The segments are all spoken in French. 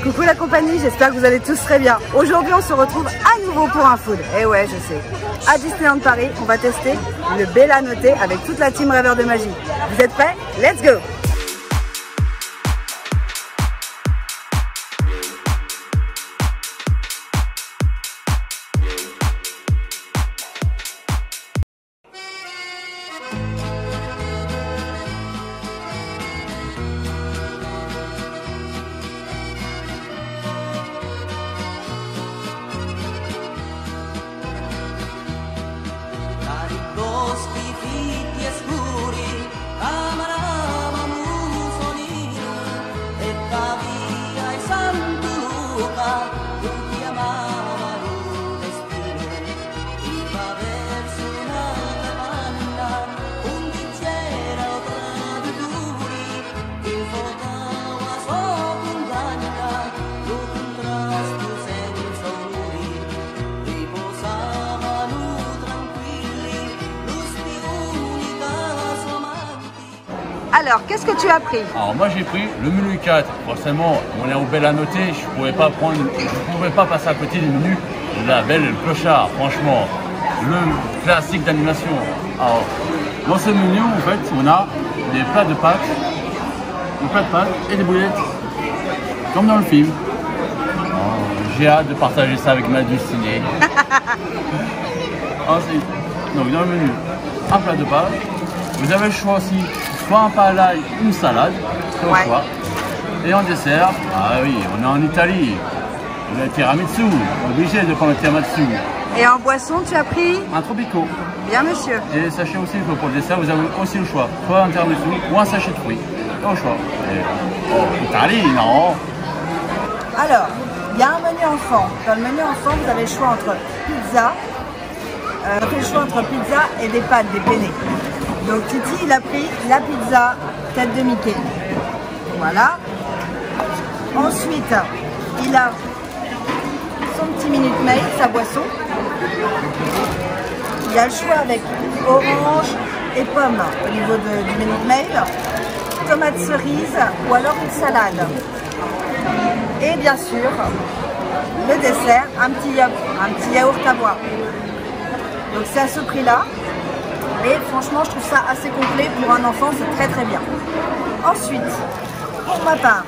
Coucou la compagnie, j'espère que vous allez tous très bien. Aujourd'hui, on se retrouve à nouveau pour un food. Et ouais, je sais. À Disneyland Paris, on va tester le Bella Notte avec toute la team Rêveurs de Magie. Vous êtes prêts? Let's go! Alors, qu'est-ce que tu as pris? Alors moi j'ai pris le menu 4. Forcément, on est au Bella Notte, je ne pouvais pas passer à côté du menu de la Belle et le Clochard. Franchement, le classique d'animation. Alors, dans ce menu, en fait, on a des plats de Pâques, et des boulettes, comme dans le film. J'ai hâte de partager ça avec ma destinée. Ensuite, donc dans le menu, un plat de Pâques. Vous avez le choix aussi, soit un pain à l'ail, une salade, c'est au choix. Et en dessert, ah oui, on est en Italie, le tiramisu, obligé de prendre le tiramisu. Et en boisson, tu as pris? Un tropico. Bien, monsieur. Et sachez aussi que pour le dessert, vous avez aussi le choix, soit un tiramisu ou un sachet de fruits. C'est au choix. Et, Italie, non? Alors, il y a un menu enfant. Dans le menu enfant, vous avez le choix entre pizza, et des pâtes, des penne. Donc Titi, il a pris la pizza tête de Mickey. Voilà. Ensuite, il a son petit Minute Maid, sa boisson. Il a le choix avec orange et pomme au niveau du Minute Maid, tomate cerise ou alors une salade. Et bien sûr, le dessert, un petit yaourt à boire. Donc c'est à ce prix-là. Et franchement, je trouve ça assez complet pour un enfant, c'est très très bien. Ensuite, pour ma part,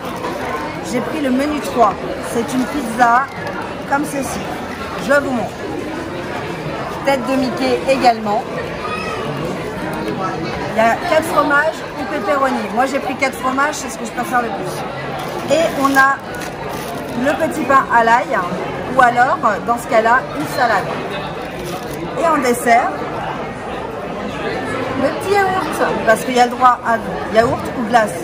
j'ai pris le menu 3. C'est une pizza comme ceci. Je vous montre. Tête de Mickey également. Il y a 4 fromages ou pepperoni. Moi, j'ai pris 4 fromages, c'est ce que je préfère le plus. Et on a le petit pain à l'ail, ou alors, dans ce cas-là, une salade. Et en dessert, le petit yaourt, parce qu'il y a le droit à yaourt ou glace.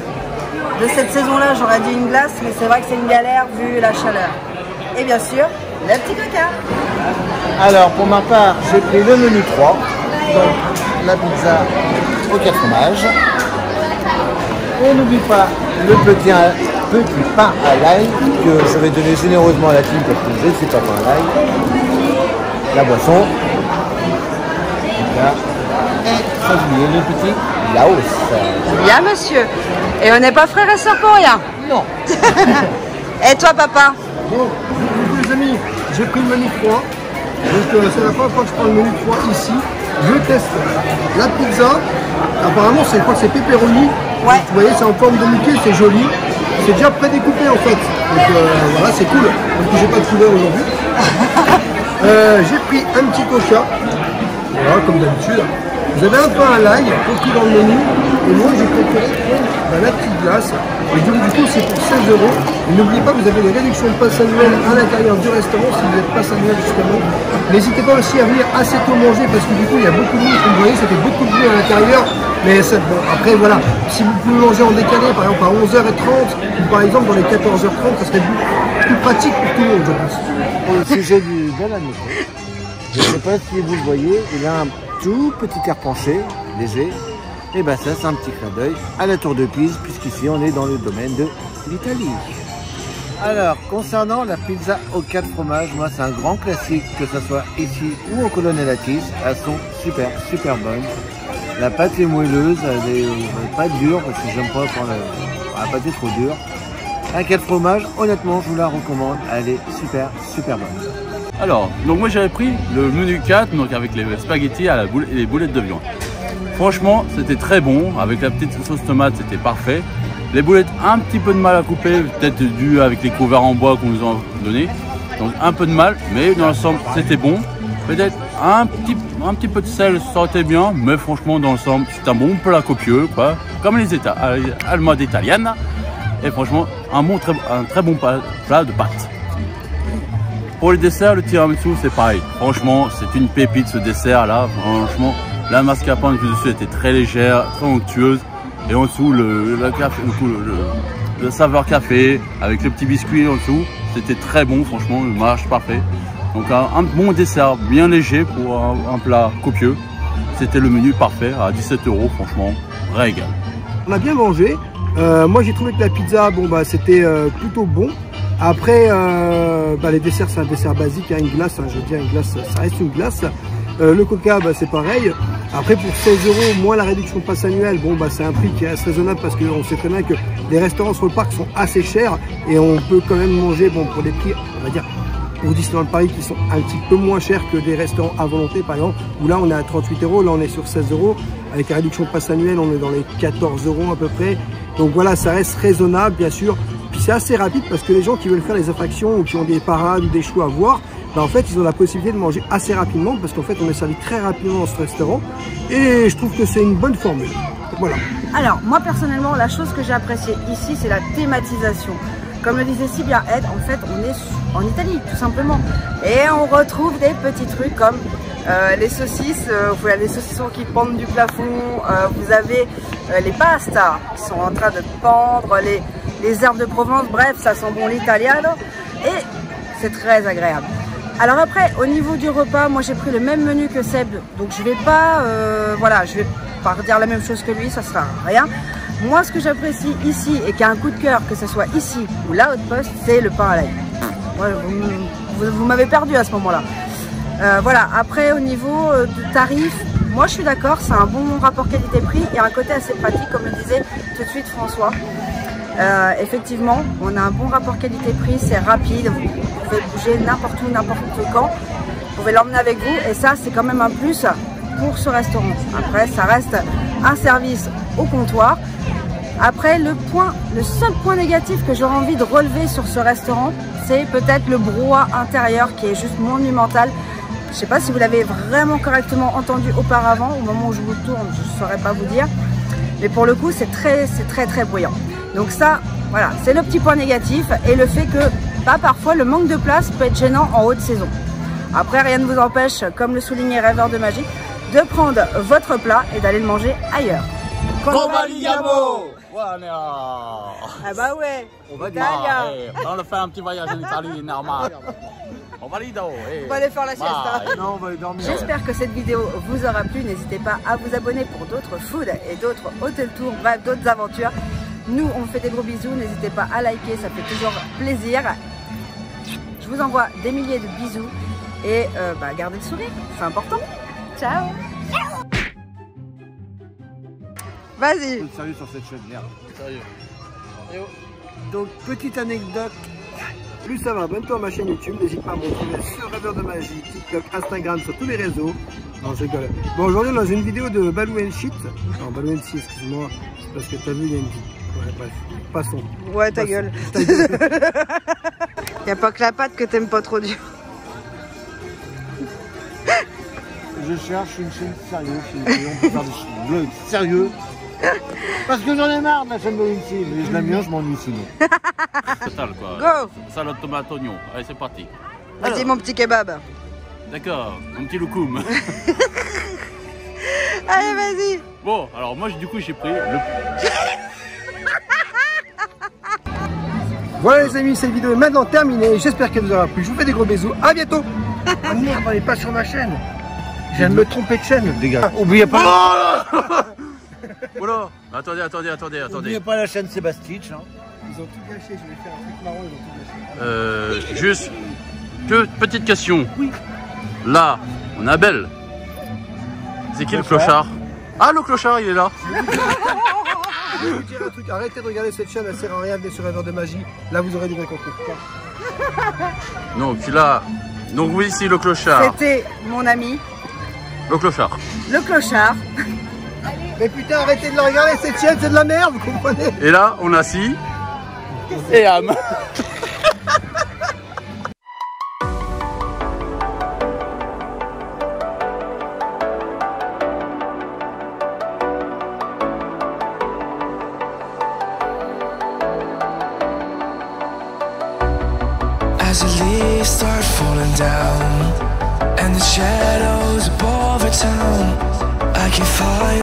De cette saison-là, j'aurais dit une glace, mais c'est vrai que c'est une galère vu la chaleur. Et bien sûr, le petit coca. Alors, pour ma part, j'ai pris le menu 3, donc la pizza aux 4 fromages. Et n'oublie pas le petit pain à l'ail, que je vais donner généreusement à la team parce que je ne sais pas pain à l'ail. La boisson. Là. Le petit Laos. Bien, monsieur. Et on n'est pas frères et sœurs pour rien. Non. Et toi, papa? Bon, les amis, j'ai pris le menu 3. Donc c'est la première fois que je prends le menu 3 ici. Je teste la pizza. Apparemment, je crois que c'est pepperoni. Ouais. Vous voyez, c'est en forme de Mickey, c'est joli. C'est déjà prédécoupé en fait. Donc voilà, c'est cool. Parce que j'ai pas de couleur aujourd'hui. J'ai pris un petit coca. Voilà, comme d'habitude. Vous avez un pain à l'ail, compris dans le menu, et moi j'ai préféré prendre la petite glace. Et donc du coup c'est pour 16 €. Et n'oubliez pas, vous avez des réductions de passe annuel à l'intérieur du restaurant si vous êtes passe annuel justement. N'hésitez pas aussi à venir assez tôt manger parce que du coup il y a beaucoup de monde, comme vous voyez, ça fait beaucoup de bruit à l'intérieur. Mais ça, bon, après voilà, si vous pouvez manger en décalé, par exemple à 11h30, ou par exemple dans les 14h30, ça serait plus pratique pour tout le monde, je pense. Au sujet du Bella Notte, je ne sais pas si vous le voyez, il a un tout petit air penché, léger. Et bien ça, c'est un petit clin d'œil à la Tour de Pise, puisqu'ici on est dans le domaine de l'Italie. Alors, concernant la pizza aux 4 fromages, moi c'est un grand classique, que ce soit ici ou au Colonnellatis. Elles sont super bonnes. La pâte est moelleuse, elle est pas dure, parce que j'aime pas quand la pâte est trop dure. avec quel fromage, honnêtement, je vous la recommande. Elle est super, super bonne. Alors, donc moi j'avais pris le menu 4, donc avec les spaghettis et les boulettes de viande. Franchement, c'était très bon, avec la petite sauce tomate, c'était parfait. Les boulettes, un petit peu de mal à couper, peut-être dû avec les couverts en bois qu'on nous a donné. Donc un peu de mal, mais dans l'ensemble, c'était bon. Peut-être un petit peu de sel, ça aurait été bien, mais franchement, dans l'ensemble, c'est un bon plat copieux, quoi. Comme les Allemades italiennes. Et franchement, un très bon plat de pâtes. Pour les desserts, le tiramisu, c'est pareil. Franchement, c'est une pépite ce dessert-là. Franchement, la mascarpone du dessus était très légère, très onctueuse. Et en dessous, le saveur café avec le petit biscuit en dessous. C'était très bon, franchement, le marche parfait. Donc un bon dessert bien léger pour un plat copieux. C'était le menu parfait à 17 €, franchement, régal. On a bien mangé. Moi j'ai trouvé que la pizza, bon bah c'était plutôt bon. Après, les desserts, c'est un dessert basique, une glace, je veux dire, une glace, ça reste une glace. Le coca, c'est pareil. Après, pour 16 € moins la réduction de passe annuelle, bon, c'est un prix qui est assez raisonnable parce qu'on sait très bien que les restaurants sur le parc sont assez chers et on peut quand même manger, bon, pour des prix, on va dire, au Disneyland Paris qui sont un petit peu moins chers que des restaurants à volonté, par exemple, où là on est à 38 €, là on est sur 16 €. Avec la réduction de passe annuelle, on est dans les 14 € à peu près. Donc voilà, ça reste raisonnable, bien sûr. Puis c'est assez rapide parce que les gens qui veulent faire les attractions ou qui ont des parades ou des shows à voir, en fait, ils ont la possibilité de manger assez rapidement parce qu'en fait, on est servi très rapidement dans ce restaurant. Et je trouve que c'est une bonne formule. Voilà. Alors, moi personnellement, la chose que j'ai appréciée ici, c'est la thématisation. Comme le disait si bien Ed, en fait, on est en Italie, tout simplement. Et on retrouve des petits trucs comme les saucisses, les saucissons qui pendent du plafond, vous avez les pastas qui sont en train de pendre, les herbes de Provence, bref, ça sent bon l'italiano. Et c'est très agréable. Alors après, au niveau du repas, moi j'ai pris le même menu que Seb, donc je vais pas, je vais pas redire la même chose que lui, ça sert à rien. Moi, ce que j'apprécie ici et qui a un coup de cœur, que ce soit ici ou la Outpost, c'est le pain à l'ail. Ouais, vous m'avez perdu à ce moment-là. Voilà, après au niveau du tarif, moi je suis d'accord, c'est un bon rapport qualité-prix et un côté assez pratique, comme le disait tout de suite François. Effectivement, on a un bon rapport qualité-prix, c'est rapide, vous pouvez bouger n'importe où, n'importe quand, vous pouvez l'emmener avec vous et ça c'est quand même un plus pour ce restaurant. Après, ça reste un service au comptoir. Après, le seul point négatif que j'aurais envie de relever sur ce restaurant, c'est peut-être le brouhaha intérieur qui est juste monumental. Je ne sais pas si vous l'avez vraiment correctement entendu auparavant, au moment où je vous tourne, je ne saurais pas vous dire. Mais pour le coup, c'est très bruyant. Donc ça, voilà, c'est le petit point négatif et le fait que parfois le manque de place peut être gênant en haute saison. Après, rien ne vous empêche, comme le soulignait Rêveur de Magie, de prendre votre plat et d'aller le manger ailleurs. Convaliamo! Ah bah ouais, on va faire un petit voyage en Italie, normal. On va aller faire la sieste. Non, on va aller dormir. J'espère que cette vidéo vous aura plu. N'hésitez pas à vous abonner pour d'autres food et d'autres hôtel tours, bref, d'autres aventures. Nous, on fait des gros bisous. N'hésitez pas à liker, ça fait toujours plaisir. Je vous envoie des milliers de bisous et gardez le sourire, c'est important. Ciao. Vas-y. Sérieux sur cette chaîne, merde. Sérieux. Donc, petite anecdote. Plus ça va, abonne-toi à ma chaîne YouTube, n'hésite pas à me retrouver sur Rêveur de Magie, TikTok, Instagram, sur tous les réseaux. Non, je rigole. Bon, aujourd'hui, on est dans une vidéo de Balou & Shit. Non, Balou & Shit, excuse-moi, c'est parce que t'as vu, il y a une vie. Ouais, bref, passons. Ouais, ta gueule. Ta gueule. Y a pas que la pâte que t'aimes pas trop dur. Je cherche une chaîne sérieuse, on peut faire des vlogs sérieux. Parce que j'en ai marre de la chaîne de Vinci, mais je l'aime bien, je m'ennuie sinon. Total quoi. Go. Salade tomate oignon. Allez, c'est parti. Vas-y mon petit kebab. D'accord, mon petit loukoum. Allez, vas-y. Bon, alors moi du coup j'ai pris le... Voilà les amis, cette vidéo est maintenant terminée. J'espère qu'elle vous aura plu. Je vous fais des gros bisous. À bientôt. Oh merde, on n'est pas sur ma chaîne. Je viens de me tromper de chaîne, les gars. Oubliez pas. Voilà. Attendez. N'oubliez pas la chaîne Sébastitch. Hein. Ils ont tout gâché, je vais faire un truc marrant, ils ont tout gâché. Juste deux petites questions. Oui. Là, on a Belle. C'est qui le clochard? Ah, le clochard, il est là. Je vais vous dire un truc, arrêtez de regarder cette chaîne, elle sert à rien, venez sur Rêveur de Magie. Là, vous aurez du vrai contenu. Donc là, donc oui, ici le clochard. C'était mon ami, Le clochard. le clochard. Mais putain, arrêtez de la regarder, cette chaîne, c'est de la merde, vous comprenez? Et là, on a Si et Am. As the leaves start falling down and the shadows above the town, I can find